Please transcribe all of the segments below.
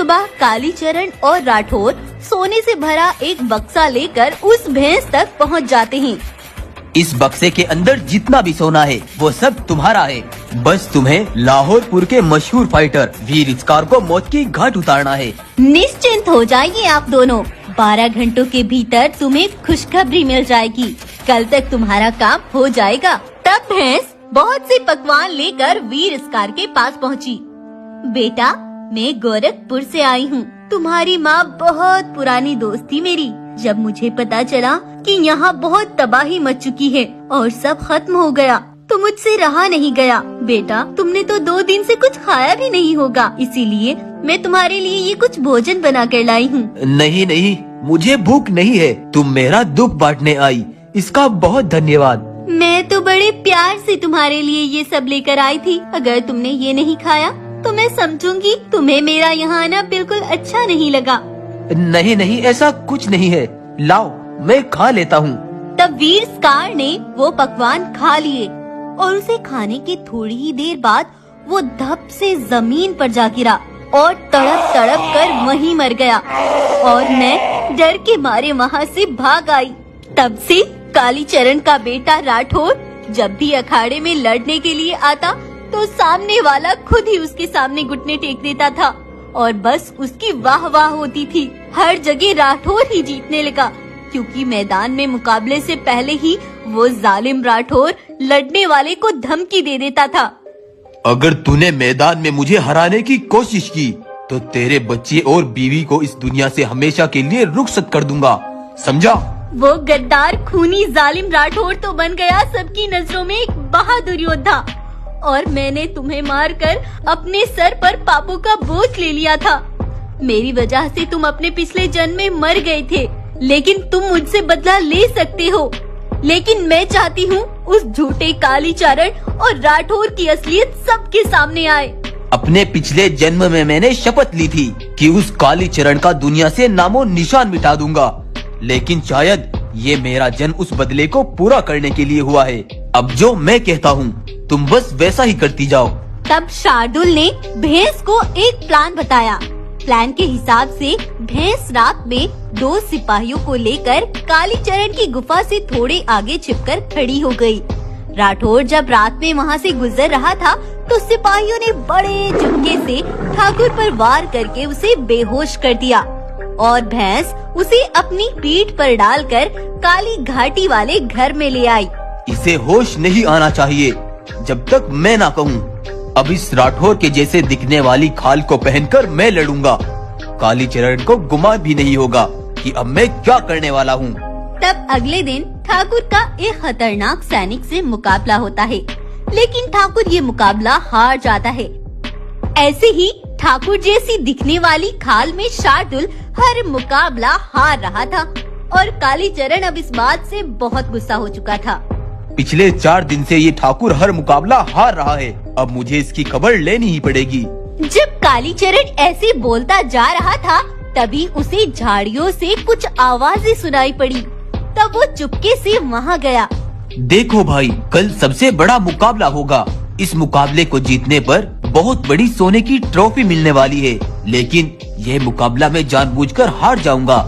सुबह कालीचरण और राठौर सोने से भरा एक बक्सा लेकर उस भैंस तक पहुंच जाते हैं। इस बक्से के अंदर जितना भी सोना है वो सब तुम्हारा है। बस तुम्हें लाहौरपुर के मशहूर फाइटर वीर इस्कार को मौत की घाट उतारना है। निश्चिंत हो जाइए आप दोनों, 12 घंटों के भीतर तुम्हें खुशखबरी मिल जाएगी। कल तक तुम्हारा काम हो जाएगा। तब भैंस बहुत से पकवान लेकर वीर इस्कार के पास पहुंची। बेटा, मैं गोरखपुर से आई हूँ। तुम्हारी माँ बहुत पुरानी दोस्त थी मेरी। जब मुझे पता चला कि यहाँ बहुत तबाही मच चुकी है और सब खत्म हो गया तो मुझसे रहा नहीं गया। बेटा, तुमने तो 2 दिन से कुछ खाया भी नहीं होगा, इसीलिए मैं तुम्हारे लिए ये कुछ भोजन बना कर लाई हूँ। नहीं नहीं, मुझे भूख नहीं है। तुम मेरा दुख बांटने आई, इसका बहुत धन्यवाद। मैं तो बड़े प्यार से तुम्हारे लिए ये सब लेकर आई थी। अगर तुमने ये नहीं खाया तो मैं समझूंगी तुम्हें मेरा यहाँ आना बिल्कुल अच्छा नहीं लगा। नहीं नहीं, ऐसा कुछ नहीं है। लाओ, मैं खा लेता हूँ। तब वीर इस्कार ने वो पकवान खा लिए और उसे खाने के थोड़ी ही देर बाद वो धप से जमीन पर जा गिरा और तड़प तड़प कर वहीं मर गया और मैं डर के मारे वहाँ से भाग आई। तब से कालीचरण का बेटा राठौर जब भी अखाड़े में लड़ने के लिए आता तो सामने वाला खुद ही उसके सामने घुटने टेक देता था और बस उसकी वाह वाह होती थी। हर जगह राठौर ही जीतने लगा, क्योंकि मैदान में मुकाबले से पहले ही वो जालिम राठौर लड़ने वाले को धमकी दे देता था। अगर तूने मैदान में मुझे हराने की कोशिश की तो तेरे बच्चे और बीवी को इस दुनिया से हमेशा के लिए रुखसत कर दूंगा, समझा? वो गद्दार खूनी जालिम राठौर तो बन गया सबकी नजरों में एक बहादुर योद्धा, और मैंने तुम्हें मारकर अपने सर पर पापों का बोझ ले लिया था। मेरी वजह से तुम अपने पिछले जन्म में मर गए थे, लेकिन तुम मुझसे बदला ले सकते हो। लेकिन मैं चाहती हूँ उस झूठे कालीचरण और राठौर की असलियत सबके सामने आए। अपने पिछले जन्म में मैंने शपथ ली थी कि उस कालीचरण का दुनिया से नामो निशान मिटा दूंगा, लेकिन शायद ये मेरा जन्म उस बदले को पूरा करने के लिए हुआ है। अब जो मैं कहता हूँ तुम बस वैसा ही करती जाओ। तब शार्दुल ने भैंस को एक प्लान बताया। प्लान के हिसाब से भैंस रात में 2 सिपाहियों को लेकर कालीचरण की गुफा से थोड़े आगे छिपकर खड़ी हो गई। राठौर जब रात में वहाँ से गुजर रहा था तो सिपाहियों ने बड़े झटके से ठाकुर पर वार करके उसे बेहोश कर दिया और भैंस उसे अपनी पीठ पर डालकर काली घाटी वाले घर में ले आई। इसे होश नहीं आना चाहिए जब तक मैं ना कहूँ। अब इस राठौर के जैसे दिखने वाली खाल को पहनकर मैं लड़ूंगा। कालीचरण को गुमान भी नहीं होगा कि अब मैं क्या करने वाला हूँ। तब अगले दिन ठाकुर का एक खतरनाक सैनिक से मुकाबला होता है, लेकिन ठाकुर ये मुकाबला हार जाता है। ऐसे ही ठाकुर जैसी दिखने वाली खाल में शार्दुल हर मुकाबला हार रहा था और कालीचरण अब इस बात से बहुत गुस्सा हो चुका था। पिछले 4 दिन से ये ठाकुर हर मुकाबला हार रहा है, अब मुझे इसकी खबर लेनी ही पड़ेगी। जब कालीचरण ऐसे बोलता जा रहा था तभी उसे झाड़ियों से कुछ आवाजें सुनाई पड़ी। तब वो चुपके से वहाँ गया। देखो भाई, कल सबसे बड़ा मुकाबला होगा। इस मुकाबले को जीतने पर बहुत बड़ी सोने की ट्रॉफी मिलने वाली है, लेकिन यह मुकाबला मैं जानबूझकर हार जाऊंगा,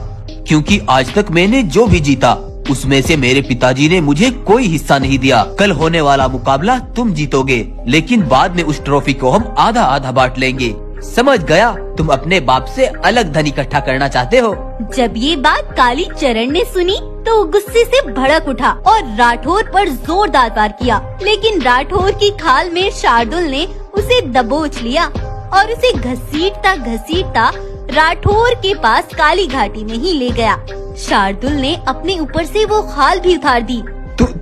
क्योंकि आज तक मैंने जो भी जीता उसमें से मेरे पिताजी ने मुझे कोई हिस्सा नहीं दिया। कल होने वाला मुकाबला तुम जीतोगे, लेकिन बाद में उस ट्रॉफी को हम आधा आधा बांट लेंगे। समझ गया? तुम अपने बाप से अलग धन इकट्ठा करना चाहते हो। जब ये बात कालीचरण ने सुनी तो वो गुस्से से भड़क उठा और राठौर पर जोरदार वार किया, लेकिन राठौर की खाल में शार्दुल ने उसे दबोच लिया और उसे घसीटता घसीटता राठौर के पास काली घाटी में ही ले गया। शार्दुल ने अपने ऊपर से वो खाल भी उतार दी।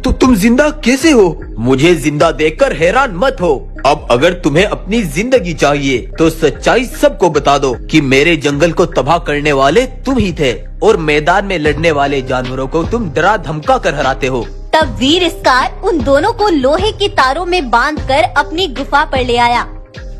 तुम जिंदा कैसे हो? मुझे जिंदा देखकर हैरान मत हो। अब अगर तुम्हें अपनी जिंदगी चाहिए तो सच्चाई सबको बता दो कि मेरे जंगल को तबाह करने वाले तुम ही थे और मैदान में लड़ने वाले जानवरों को तुम डरा धमका कर हराते हो। तब वीर इस्कार उन दोनों को लोहे के तारों में बांधकर अपनी गुफा पर ले आया।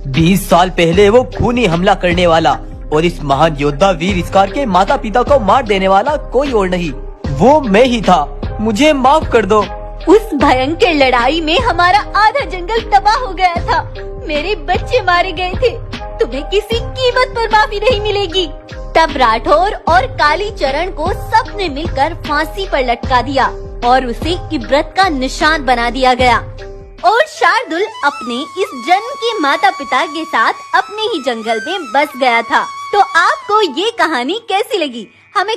20 साल पहले वो खूनी हमला करने वाला और इस महान योद्धा वीर इस्कार के माता पिता को मार देने वाला कोई और नहीं, वो मैं ही था। मुझे माफ कर दो। उस भयंकर लड़ाई में हमारा आधा जंगल तबाह हो गया था, मेरे बच्चे मारे गए थे तुम्हें किसी कीमत पर माफी नहीं मिलेगी। तब राठौर और कालीचरण को सबने मिलकर फांसी पर लटका दिया और उसे इबरत का निशान बना दिया गया। और शार्दुल अपने इस जन्म के माता पिता के साथ अपने ही जंगल में बस गया था। तो आपको ये कहानी कैसी लगी हमें